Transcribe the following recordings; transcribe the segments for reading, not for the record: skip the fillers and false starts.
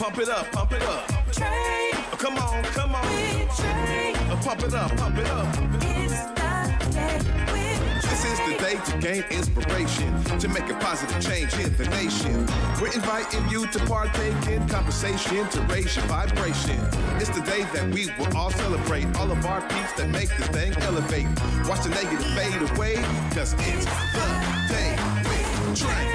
Pump it up, pump it up. Trae. Oh, come on, come on. With Trae. Pump it up, pump it up. It's the day with This is the day to gain inspiration, to make a positive change in the nation. We're inviting you to partake in conversation, to raise your vibration. It's the day that we will all celebrate all of our peeps that make this thing elevate. Watch the negative fade away, cause it's the day with Trae.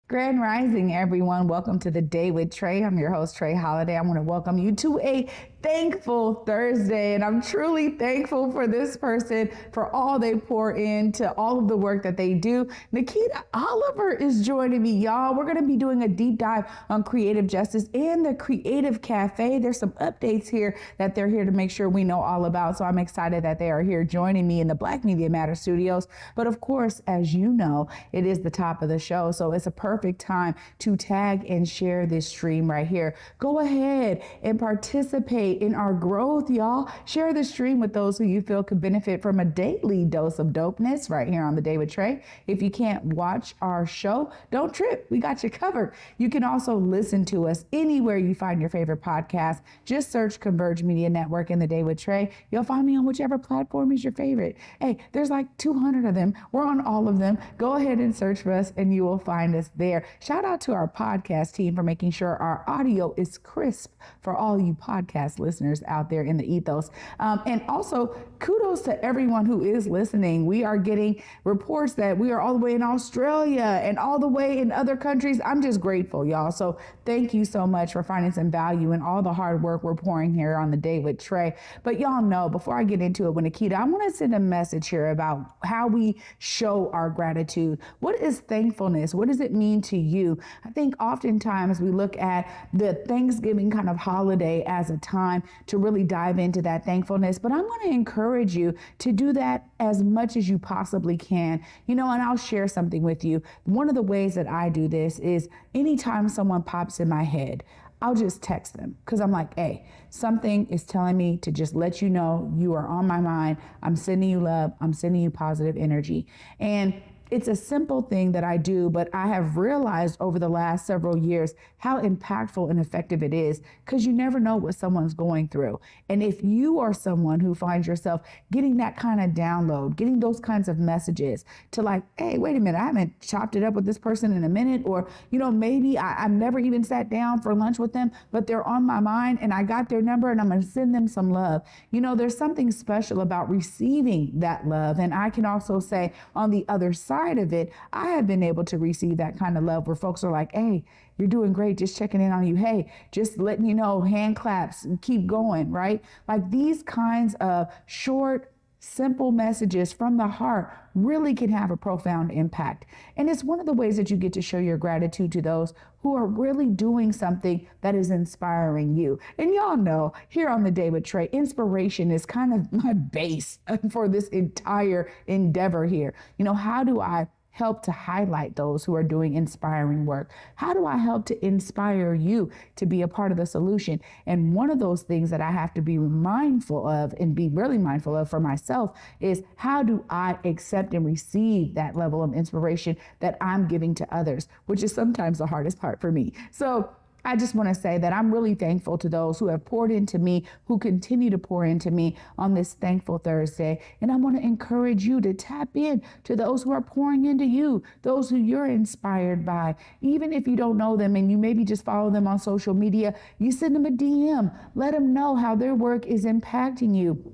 Grand Rising, everyone. Welcome to the Day with Trae. I'm your host, Trae Holiday. I want to welcome you to a thankful Thursday, and I'm truly thankful for this person, for all they pour into all of the work that they do. Nikkita Oliver is joining me, y'all. We're going to be doing a deep dive on creative justice and the Creative Cafe. There's some updates here that they're here to make sure we know all about, so I'm excited that they are here joining me in the Black Media Matter studios. But of course, as you know, it is the top of the show, so it's a perfect time to tag and share this stream right here. Go ahead and participate in our growth, y'all. Share the stream with those who you feel could benefit from a daily dose of dopeness right here on the Day with Trae. If you can't watch our show, don't trip. We got you covered. You can also listen to us anywhere you find your favorite podcast. Just search Converge Media Network in the Day with Trae. You'll find me on whichever platform is your favorite. Hey, there's like 200 of them. We're on all of them. Go ahead and search for us and you will find us there. Shout out to our podcast team for making sure our audio is crisp for all you podcast listeners out there in the ethos. And also kudos to everyone who is listening. We are getting reports that we are all the way in Australia and all the way in other countries. I'm just grateful, y'all. So thank you so much for finding some value in all the hard work we're pouring here on the Day with Trae. But y'all know, before I get into it with Nikkita, I want to send a message here about how we show our gratitude. What is thankfulness? What does it mean to you? I think oftentimes we look at the Thanksgiving kind of holiday as a time to really dive into that thankfulness, but I'm going to encourage you to do that as much as you possibly can. You know, and I'll share something with you. One of the ways that I do this is anytime someone pops in my head, I'll just text them because I'm like, hey, something is telling me to just let you know you are on my mind. I'm sending you love. I'm sending you positive energy. And it's a simple thing that I do, but I have realized over the last several years how impactful and effective it is, because you never know what someone's going through. And if you are someone who finds yourself getting that kind of download, getting those kinds of messages to like, hey, wait a minute, I haven't chopped it up with this person in a minute, or, you know, maybe I've never even sat down for lunch with them, but they're on my mind and I got their number and I'm going to send them some love. You know, there's something special about receiving that love. And I can also say on the other side of it, I have been able to receive that kind of love where folks are like, hey, you're doing great, just checking in on you. Hey, just letting you know, hand claps and keep going, right? Like these kinds of short, simple messages from the heart really can have a profound impact. And it's one of the ways that you get to show your gratitude to those who are really doing something that is inspiring you. And y'all know, here on the Day with Trae, inspiration is kind of my base for this entire endeavor here. You know, how do I help to highlight those who are doing inspiring work? How do I help to inspire you to be a part of the solution? And one of those things that I have to be mindful of and be really mindful of for myself is how do I accept and receive that level of inspiration that I'm giving to others, which is sometimes the hardest part for me. So I just want to say that I'm really thankful to those who have poured into me, who continue to pour into me on this Thankful Thursday. And I want to encourage you to tap in to those who are pouring into you, those who you're inspired by. Even if you don't know them and you maybe just follow them on social media, you send them a DM, let them know how their work is impacting you.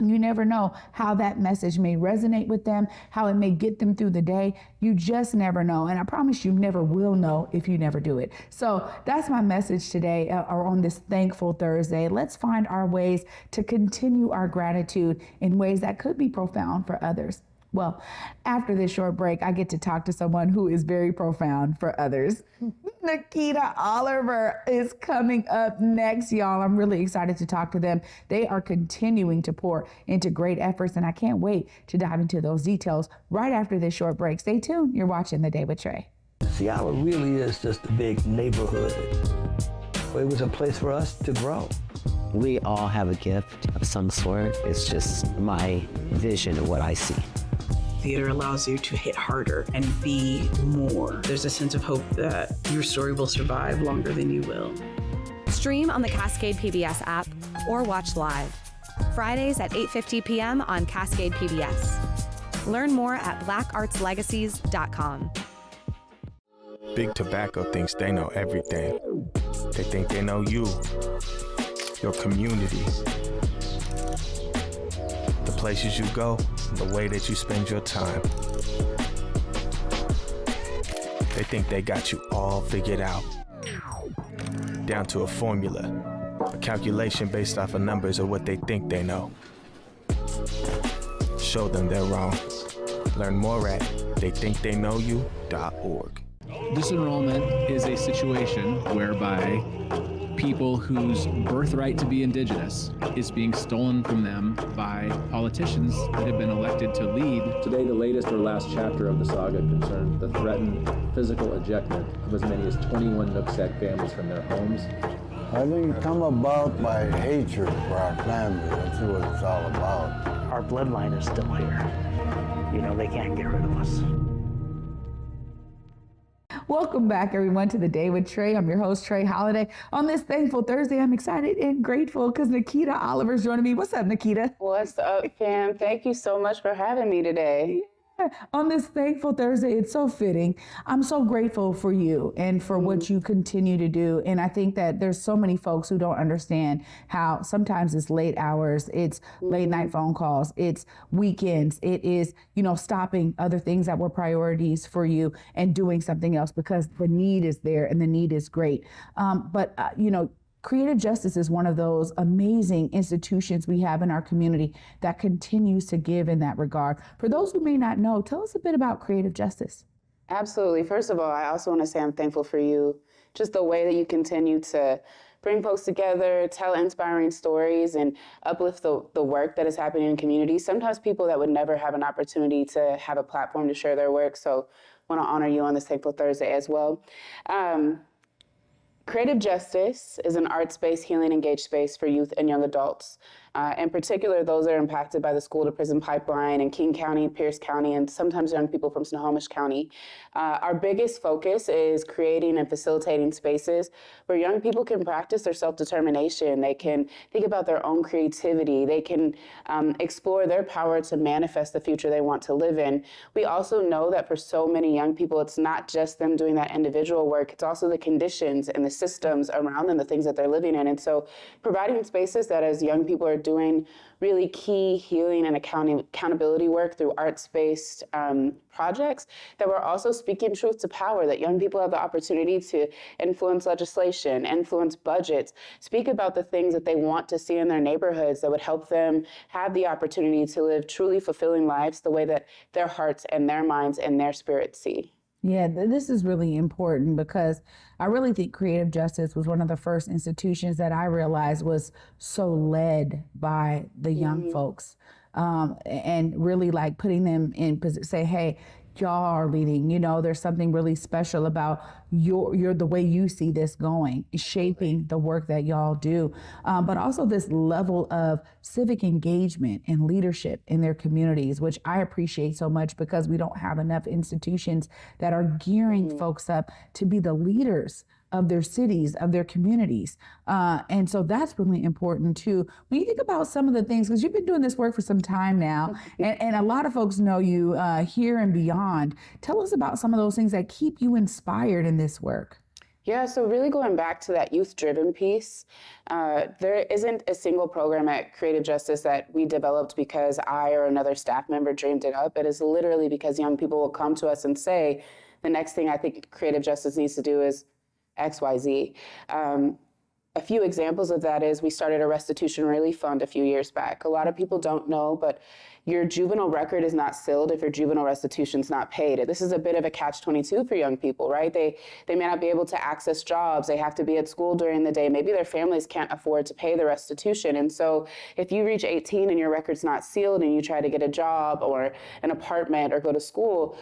You never know how that message may resonate with them, how it may get them through the day. You just never know. And I promise you never will know if you never do it. So that's my message today, or on this Thankful Thursday. Let's find our ways to continue our gratitude in ways that could be profound for others. Well, after this short break, I get to talk to someone who is very profound for others. Nikkita Oliver is coming up next, y'all. I'm really excited to talk to them. They are continuing to pour into great efforts, and I can't wait to dive into those details right after this short break. Stay tuned. You're watching The Day with Trae. Seattle really is just a big neighborhood. It was a place for us to grow. We all have a gift of some sort. It's just my vision of what I see. Theater allows you to hit harder and be more. There's a sense of hope that your story will survive longer than you will. Stream on the Cascade PBS app or watch live. Fridays at 8:50 p.m. on Cascade PBS. Learn more at blackartslegacies.com. Big Tobacco thinks they know everything. They think they know you, your community, the places you go, the way that you spend your time. They think they got you all figured out, down to a formula, a calculation based off of numbers of what they think they know. Show them they're wrong. Learn more at theythinktheyknowyou.org. This enrollment is a situation whereby people whose birthright to be indigenous is being stolen from them by politicians that have been elected to lead. Today, the latest or last chapter of the saga concerned the threatened physical ejectment of as many as 21 Nooksack families from their homes. I think it come about by hatred for our family. That's what it's all about. Our bloodline is still here. You know, they can't get rid of us. Welcome back, everyone, to The Day with Trae. I'm your host, Trae Holiday. On this Thankful Thursday, I'm excited and grateful because Nikkita Oliver's joining me. What's up, Nikkita? What's up, fam? Thank you so much for having me today. On this Thankful Thursday, it's so fitting. I'm so grateful for you and for what you continue to do. And I think that there's so many folks who don't understand how sometimes it's late hours, it's late night phone calls, it's weekends, it is, stopping other things that were priorities for you and doing something else because the need is there and the need is great. Creative Justice is one of those amazing institutions we have in our community that continues to give in that regard. For those who may not know, tell us a bit about Creative Justice. Absolutely. First of all, I also want to say I'm thankful for you, just the way that you continue to bring folks together, tell inspiring stories, and uplift the work that is happening in communities. Sometimes people that would never have an opportunity to have a platform to share their work. So I want to honor you on this Thankful Thursday as well. Creative Justice is an arts-based, healing, engaged space for youth and young adults. In particular, those that are impacted by the school-to-prison pipeline in King County, Pierce County, and sometimes young people from Snohomish County. Our biggest focus is creating and facilitating spaces where young people can practice their self-determination. They can think about their own creativity. They can explore their power to manifest the future they want to live in. We also know that for so many young people, it's not just them doing that individual work, it's also the conditions and the systems around them, the things that they're living in. And so providing spaces that as young people are doing really key healing and accountability work through arts-based projects, that we're also speaking truth to power, that young people have the opportunity to influence legislation, influence budgets, speak about the things that they want to see in their neighborhoods that would help them have the opportunity to live truly fulfilling lives the way that their hearts and their minds and their spirits see. Yeah, this is really important because I really think Creative Justice was one of the first institutions that I realized was so led by the young folks, and really like putting them in position, say, hey, y'all are leading, there's something really special about your the way you see this going, shaping the work that y'all do, but also this level of civic engagement and leadership in their communities, which I appreciate so much because we don't have enough institutions that are gearing folks up to be the leaders of their cities, of their communities. And so that's really important too. When you think about some of the things, because you've been doing this work for some time now, and a lot of folks know you here and beyond. Tell us about some of those things that keep you inspired in this work. Yeah, so really going back to that youth-driven piece, there isn't a single program at Creative Justice that we developed because I or another staff member dreamed it up. It is literally because young people will come to us and say, the next thing I think Creative Justice needs to do is XYZ. A few examples of that is we started a restitution relief fund a few years back. A lot of people don't know, but your juvenile record is not sealed if your juvenile restitution is not paid. This is a bit of a catch-22 for young people, right? They may not be able to access jobs. They have to be at school during the day. Maybe their families can't afford to pay the restitution. And so if you reach 18 and your record's not sealed and you try to get a job or an apartment or go to school,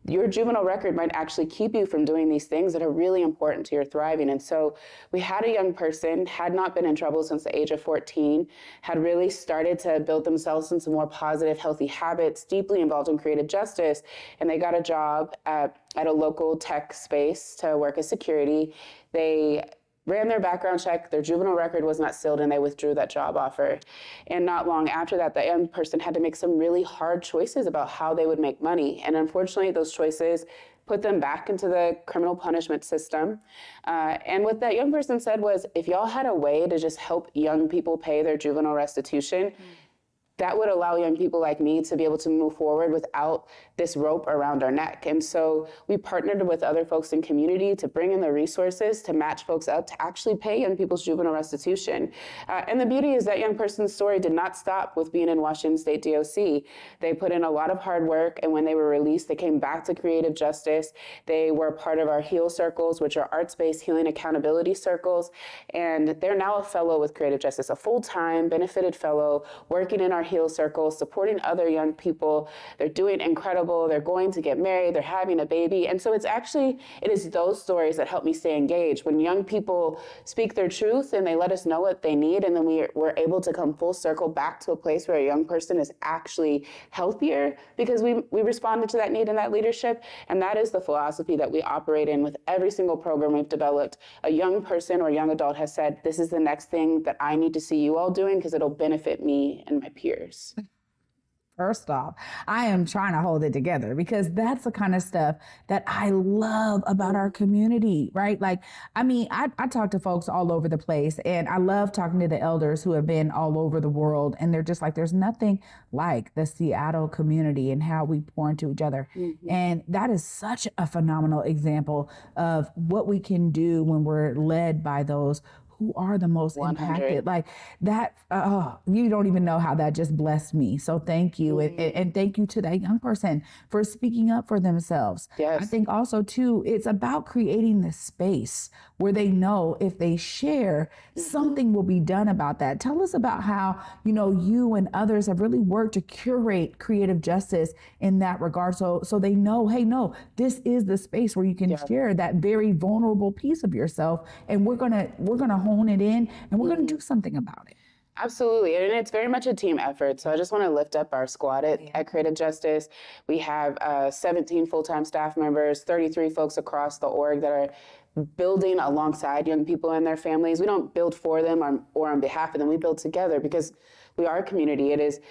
your juvenile record might actually keep you from doing these things that are really important to your thriving. And so we had a young person, had not been in trouble since the age of 14, had really started to build themselves into more positive, healthy habits, deeply involved in creative justice. And they got a job at a local tech space to work as security. They ran their background check, their juvenile record was not sealed, and they withdrew that job offer. And not long after that, the young person had to make some really hard choices about how they would make money. And unfortunately, those choices put them back into the criminal punishment system. And what that young person said was, if y'all had a way to just help young people pay their juvenile restitution, that would allow young people like me to be able to move forward without this rope around our neck. And so we partnered with other folks in community to bring in the resources to match folks up to actually pay young people's juvenile restitution. And the beauty is that young person's story did not stop with being in Washington State DOC. They put in a lot of hard work, and when they were released, they came back to creative justice. They were part of our HEAL circles, which are arts-based healing accountability circles. And they're now a fellow with creative justice, a full-time benefited fellow working in our HEAL circles, supporting other young people. They're doing incredible. They're going to get married. They're having a baby. And so it is those stories that help me stay engaged. When young people speak their truth and they let us know what they need, and then we're able to come full circle back to a place where a young person is actually healthier because we responded to that need and that leadership. And that is the philosophy that we operate in with every single program we've developed. A young person or young adult has said, this is the next thing that I need to see you all doing because it'll benefit me and my peers. First off, I am trying to hold it together because that's the kind of stuff that I love about our community, right? Like, I mean, I talk to folks all over the place, and I love talking to the elders who have been all over the world, and they're just like, there's nothing like the Seattle community and how we pour into each other. Mm-hmm. And that is such a phenomenal example of what we can do when we're led by those who are the most 100. Impacted. Like that, you don't even know how that just blessed me. So thank you. Mm-hmm. And thank you to that young person for speaking up for themselves. Yes. I think also too, it's about creating the space where they know if they share, mm-hmm. something will be done about that. Tell us about how, you and others have really worked to curate creative justice in that regard. So they know, hey, no, this is the space where you can share that very vulnerable piece of yourself. And we're going to hone it in, and we're going to do something about it. Absolutely. And it's very much a team effort. So I just want to lift up our squad at Creative Justice. We have 17 full-time staff members, 33 folks across the org that are building alongside young people and their families. We don't build for them or on behalf of them. We build together because we are a community. It is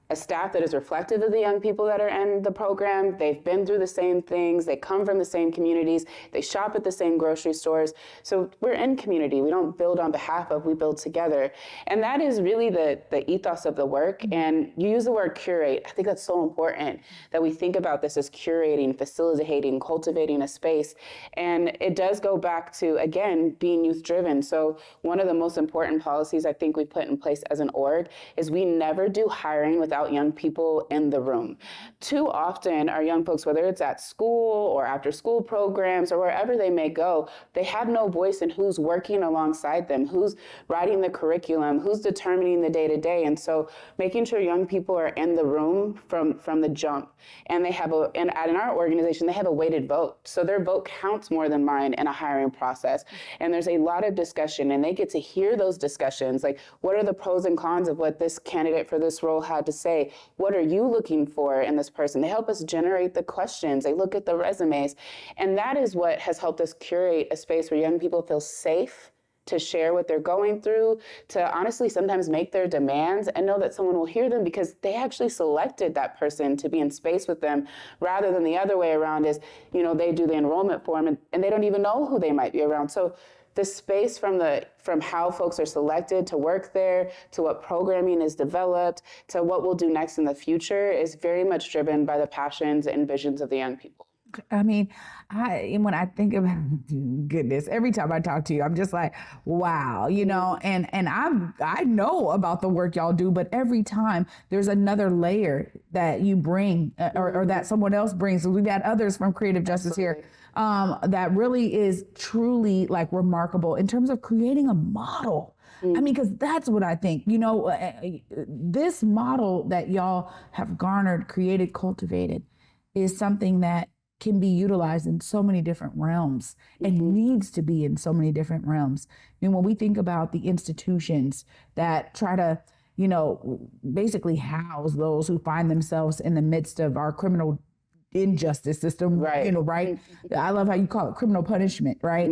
a staff that is reflective of the young people that are in the program. They've been through the same things. They come from the same communities. They shop at the same grocery stores. So we're in community. We don't build on behalf of, we build together. And that is really the ethos of the work. And you use the word curate. I think that's so important that we think about this as curating, facilitating, cultivating a space. And it does go back to, again, being youth driven. So one of the most important policies I think we put in place as an org is we never do hiring without young people in the room. Too often our young folks, whether it's at school or after school programs or wherever they may go, they have no voice in who's working alongside them, who's writing the curriculum, who's determining the day-to-day. And so making sure young people are in the room from the jump. And they have in our organization, they have a weighted vote. So their vote counts more than mine in a hiring process. And there's a lot of discussion, and they get to hear those discussions. Like, what are the pros and cons of what this candidate for this role had to say? What are you looking for in this person? They help us generate the questions. They look at the resumes. And that is what has helped us curate a space where young people feel safe to share what they're going through, to honestly sometimes make their demands and know that someone will hear them because they actually selected that person to be in space with them, rather than the other way around is, they do the enrollment form and they don't even know who they might be around. So the space from how folks are selected to work there, to what programming is developed, to what we'll do next in the future is very much driven by the passions and visions of the young people. I mean, when I think of goodness, every time I talk to you, I'm just like, wow, and I know about the work y'all do, but every time there's another layer that you bring or that someone else brings. So we've had others from Creative Justice here that really is truly like remarkable in terms of creating a model. I mean, because that's what I think, this model that y'all have garnered, created, cultivated, is something that can be utilized in so many different realms and needs to be in so many different realms. And when we think about the institutions that try to, you know, basically house those who find themselves in the midst of our criminal injustice system, right? You know, right? I love how you call it criminal punishment, right?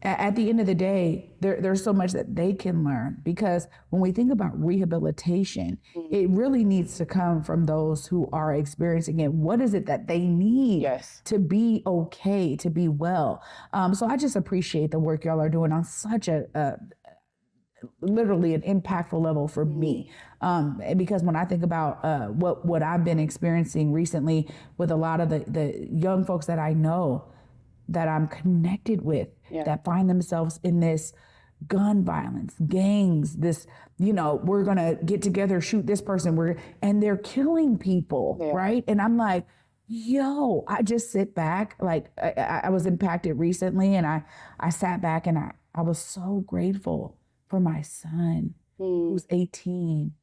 At the end of the day, there's so much that they can learn, because when we think about rehabilitation, it really needs to come from those who are experiencing it. What is it that they need to be okay, to be well? So I just appreciate the work y'all are doing on such a literally an impactful level for me. Because when I think about what I've been experiencing recently with a lot of the young folks that I know, that I'm connected with, that find themselves in this gun violence, gangs, this, you know, we're gonna get together, shoot this person, and they're killing people, right? And I'm like, yo, I just sit back, like I was impacted recently, and I sat back and I was so grateful for my son, who's 18,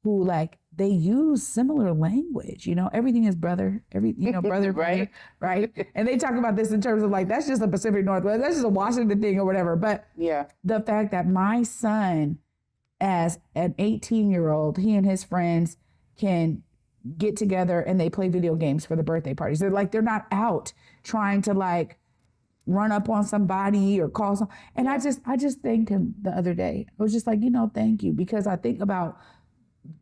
who, like, they use similar language, you know, everything is brother, brother, right? And they talk about this in terms of like, that's just a Pacific Northwest, that's just a Washington thing or whatever. But the fact that my son, as an 18-year-old, he and his friends can get together and they play video games for the birthday parties. They're not out trying to like run up on somebody or call some. And I just thanked him the other day. I was just like, you know, thank you, because I think about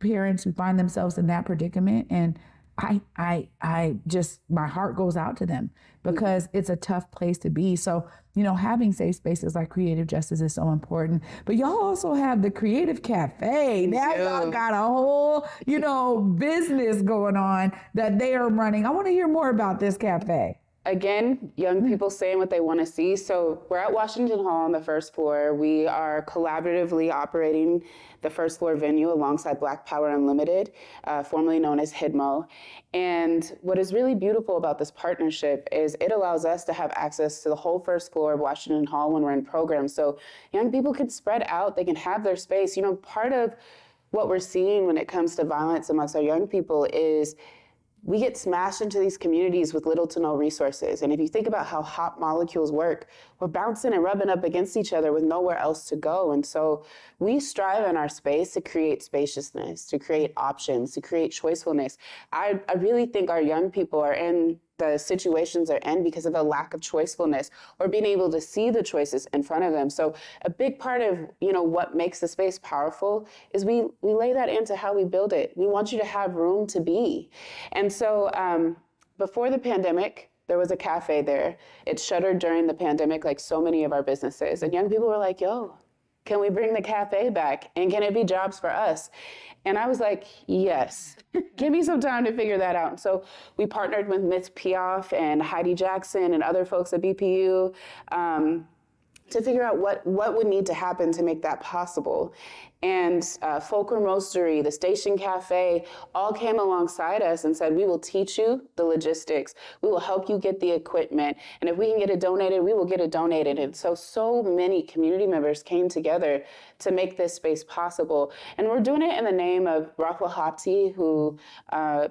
parents who find themselves in that predicament, and I just, my heart goes out to them, because it's a tough place to be. So, you know, having safe spaces like Creative Justice is so important. But y'all also have the Creative Cafe. Now y'all got a whole, you know, business going on that they are running. I want to hear more about this cafe. Again, young people saying what they want to see. So we're at Washington Hall on the first floor. We are collaboratively operating the first floor venue alongside Black Power Unlimited, formerly known as HIDMO. And what is really beautiful about this partnership is it allows us to have access to the whole first floor of Washington Hall when we're in programs. So young people can spread out, they can have their space. You know, part of what we're seeing when it comes to violence amongst our young people is we get smashed into these communities with little to no resources. And if you think about how hot molecules work, we're bouncing and rubbing up against each other with nowhere else to go. And so we strive in our space to create spaciousness, to create options, to create choicefulness. I really think our young people are in the situations they're in because of a lack of choicefulness or being able to see the choices in front of them. So a big part of, you know, what makes the space powerful is we lay that into how we build it. We want you to have room to be. And so before the pandemic, there was a cafe there. It shuttered during the pandemic, like so many of our businesses. And young people were like, yo, can we bring the cafe back? And can it be jobs for us? And I was like, yes, give me some time to figure that out. And so we partnered with Miss Piaf and Heidi Jackson and other folks at BPU to figure out what would need to happen to make that possible. And Fulcrum Roastery, the Station Cafe, all came alongside us and said, we will teach you the logistics. We will help you get the equipment. And if we can get it donated, we will get it donated. And so many community members came together to make this space possible. And we're doing it in the name of Rockwell Hopti, who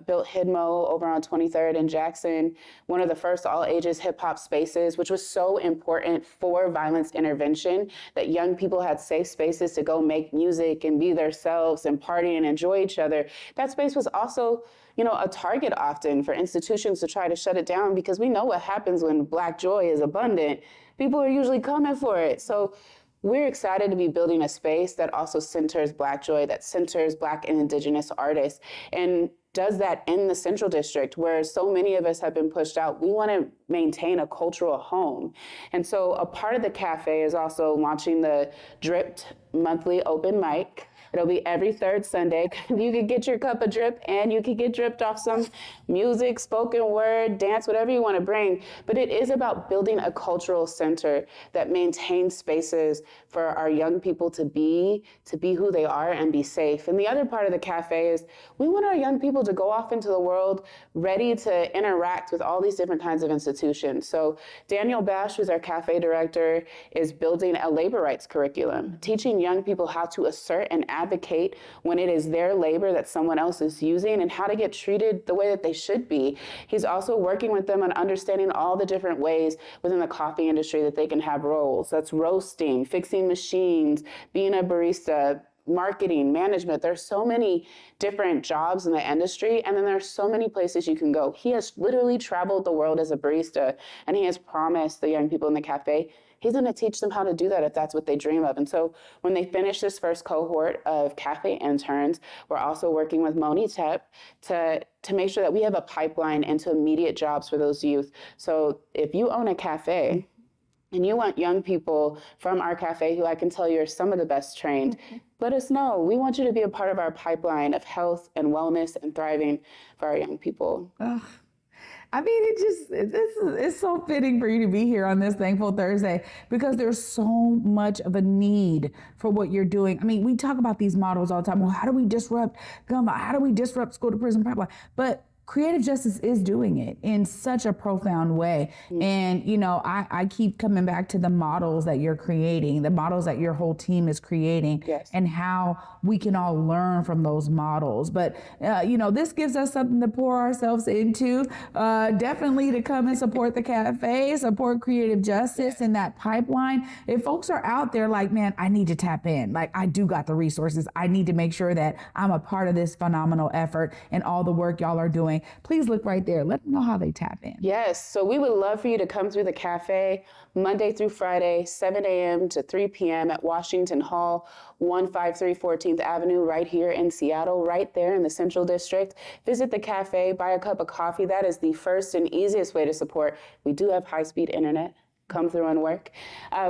built HIDMO over on 23rd in Jackson, one of the first all-ages hip-hop spaces, which was so important for violence intervention, that young people had safe spaces to go make music and be themselves and party and enjoy each other. That space was also, you know, a target often for institutions to try to shut it down, because we know what happens when Black joy is abundant. People are usually coming for it. So we're excited to be building a space that also centers Black joy, that centers Black and Indigenous artists, and does that in the Central District, where so many of us have been pushed out. We want to maintain a cultural home. And so a part of the cafe is also launching the Dripped monthly open mic. It'll be every third Sunday. You could get your cup of drip and you could get dripped off some music, spoken word, dance, whatever you want to bring. But it is about building a cultural center that maintains spaces for our young people to be who they are and be safe. And the other part of the cafe is we want our young people to go off into the world ready to interact with all these different kinds of institutions. So Daniel Bash, who's our cafe director, is building a labor rights curriculum, teaching young people how to assert and advocate advocate when it is their labor that someone else is using and how to get treated the way that they should be. He's also working with them on understanding all the different ways within the coffee industry that they can have roles. That's roasting, fixing machines, being a barista, marketing, management. There's so many different jobs in the industry, and then there's so many places you can go. He has literally traveled the world as a barista, and he has promised the young people in the cafe he's going to teach them how to do that if that's what they dream of. And so when they finish this first cohort of cafe interns, we're also working with MoniTep to make sure that we have a pipeline into immediate jobs for those youth. So if you own a cafe and you want young people from our cafe who I can tell you are some of the best trained, let us know. We want you to be a part of our pipeline of health and wellness and thriving for our young people. I mean, it's so fitting for you to be here on this Thankful Thursday because there's so much of a need for what you're doing. I mean, we talk about these models all the time. Well, how do we disrupt gun violence? How do we disrupt school to prison pipeline? But creative justice is doing it in such a profound way. And, you know, I keep coming back to the models that you're creating, the models that your whole team is creating, and how we can all learn from those models. But, you know, this gives us something to pour ourselves into, definitely to come and support the cafe, support creative justice in that pipeline. If folks are out there like, man, I need to tap in, like I do got the resources. I need to make sure that I'm a part of this phenomenal effort and all the work y'all are doing. Please look right there. Let them know how they tap in. Yes, so we would love for you to come through the cafe Monday through Friday, 7 a.m. to 3 p.m. at Washington Hall, 153 14th Avenue, right here in Seattle, right there in the Central District. Visit the cafe, buy a cup of coffee. That is the first and easiest way to support. We do have high-speed internet. Come through and work.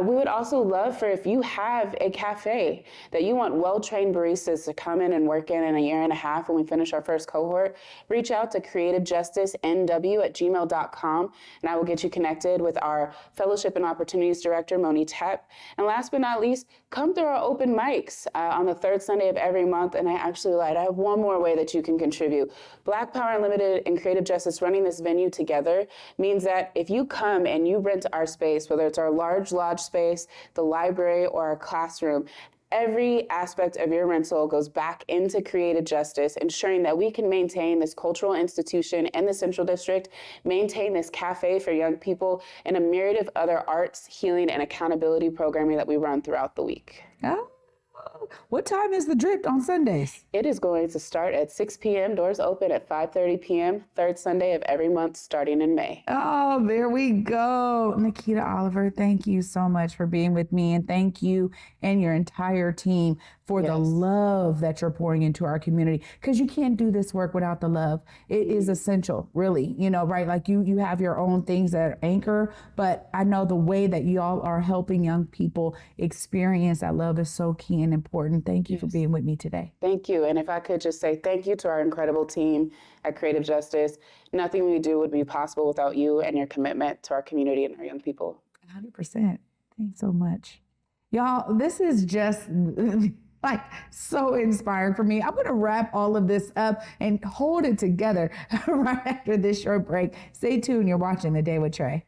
We would also love for if you have a cafe that you want well-trained baristas to come in and work in a year and a half when we finish our first cohort, reach out to creativejusticenw@gmail.com and I will get you connected with our Fellowship and Opportunities Director, MoniTep. And last but not least, come through our open mics on the third Sunday of every month. And I actually lied. I have one more way that you can contribute. Black Power Unlimited and Creative Justice running this venue together means that if you come and you rent our space, whether it's our large lodge space, the library, or our classroom, every aspect of your rental goes back into creative justice, ensuring that we can maintain this cultural institution in the Central District, maintain this cafe for young people, and a myriad of other arts, healing, and accountability programming that we run throughout the week. Oh. What time is the drip on Sundays? It is going to start at 6 p.m. Doors open at 5:30 p.m. Third Sunday of every month starting in May. Oh, there we go. Nikkita Oliver, thank you so much for being with me. And thank you and your entire team for the love that you're pouring into our community. Because you can't do this work without the love. It is essential, really. You know, right? Like you have your own things that anchor, but I know the way that y'all are helping young people experience that love is so key and important. Thank you for being with me today. Thank you. And if I could just say thank you to our incredible team at Creative Justice. Nothing we do would be possible without you and your commitment to our community and our young people. 100%. Thanks so much. Y'all, this is just like so inspiring for me. I'm going to wrap all of this up and hold it together right after this short break. Stay tuned. You're watching The Day with Trae.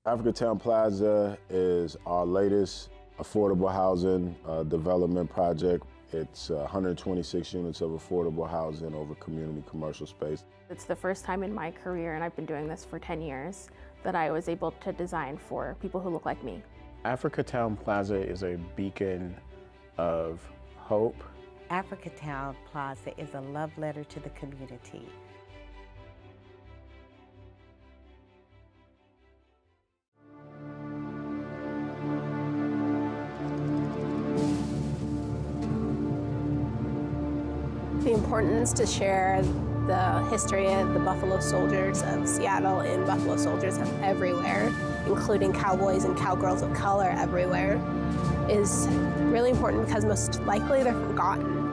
Africatown Plaza is our latest affordable housing development project. It's 126 units of affordable housing over community commercial space. It's the first time in my career, and I've been doing this for 10 years, that I was able to design for people who look like me. Africatown Plaza is a beacon of hope. Africatown Plaza is a love letter to the community. The importance to share the history of the Buffalo Soldiers of Seattle and Buffalo Soldiers everywhere, including cowboys and cowgirls of color everywhere, is really important because most likely they're forgotten.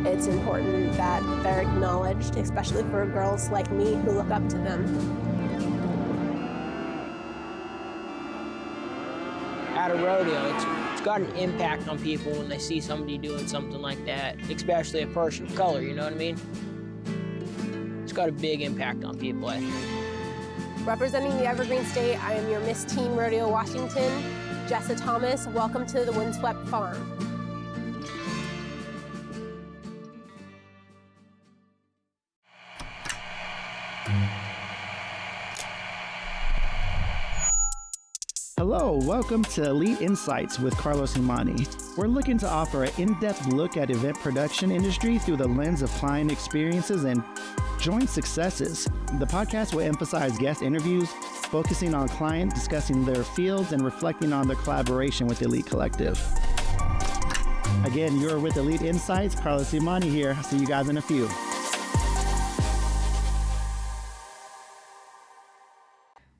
It's important that they're acknowledged, especially for girls like me who look up to them. At a rodeo, it's got an impact on people when they see somebody doing something like that, especially a person of color, you know what I mean? It's got a big impact on people, I think. Representing the Evergreen State, I am your Miss Teen Rodeo Washington, Jessa Thomas. Welcome to the Windswept Farm. Hello, welcome to Elite Insights with Carlos Imani. We're looking to offer an in-depth look at event production industry through the lens of client experiences and joint successes. The podcast will emphasize guest interviews, focusing on client, discussing their fields, and reflecting on their collaboration with Elite Collective. Again, you're with Elite Insights. Carlos Imani here. I'll see you guys in a few.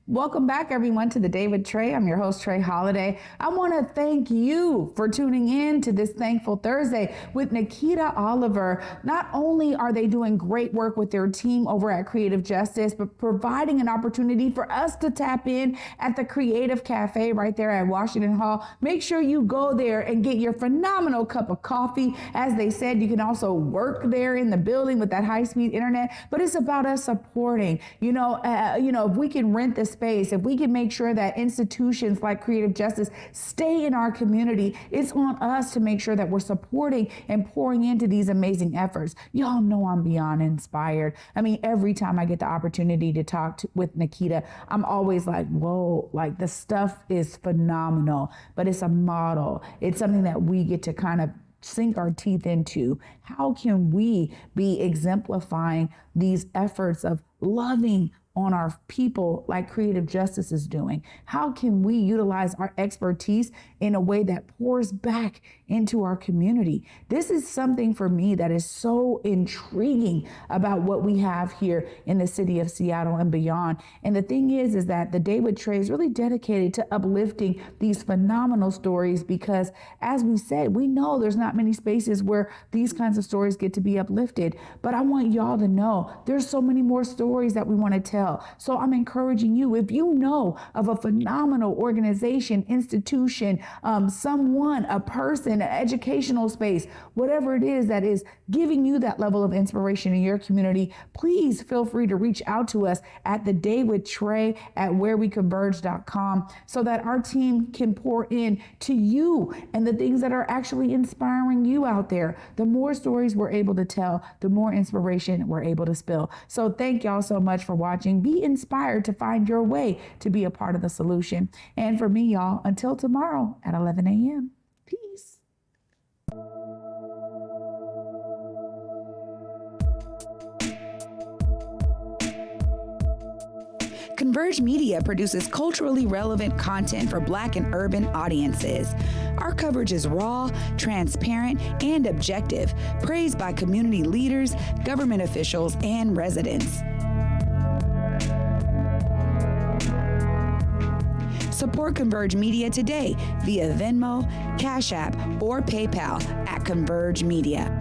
Welcome back, everyone, to The Day with Trae. I'm your host, Trae Holiday. I want to thank you for tuning in to this Thankful Thursday with Nikkita Oliver. Not only are they doing great work with their team over at Creative Justice, but providing an opportunity for us to tap in at the Creative Cafe right there at Washington Hall. Make sure you go there and get your phenomenal cup of coffee. As they said, you can also work there in the building with that high-speed internet, but it's about us supporting. If we can rent the space, if we can make sure that institutions like Creative Justice stay in our community, it's on us to make sure that we're supporting and pouring into these amazing efforts. Y'all know I'm beyond inspired. I mean, every time I get the opportunity to talk with Nikkita, I'm always like, whoa, like the stuff is phenomenal, but it's a model. It's something that we get to kind of sink our teeth into. How can we be exemplifying these efforts of loving on our people like Creative Justice is doing? How can we utilize our expertise in a way that pours back into our community? This is something for me that is so intriguing about what we have here in the city of Seattle and beyond. And the thing is that the Day with Trae is really dedicated to uplifting these phenomenal stories, because as we said, we know there's not many spaces where these kinds of stories get to be uplifted. But I want y'all to know there's so many more stories that we want to tell. So I'm encouraging you, if you know of a phenomenal organization, institution, someone, a person, an educational space, whatever it is that is giving you that level of inspiration in your community, please feel free to reach out to us at The Day with Trae at whereweconverge.com so that our team can pour in to you and the things that are actually inspiring you out there. The more stories we're able to tell, the more inspiration we're able to spill. So thank y'all so much for watching. Be inspired to find your way to be a part of the solution. And for me, y'all, until tomorrow at 11 a.m. Peace. Converge Media produces culturally relevant content for Black and urban audiences. Our coverage is raw, transparent, and objective, praised by community leaders, government officials, and residents. Support Converge Media today via Venmo, Cash App, or PayPal at Converge Media.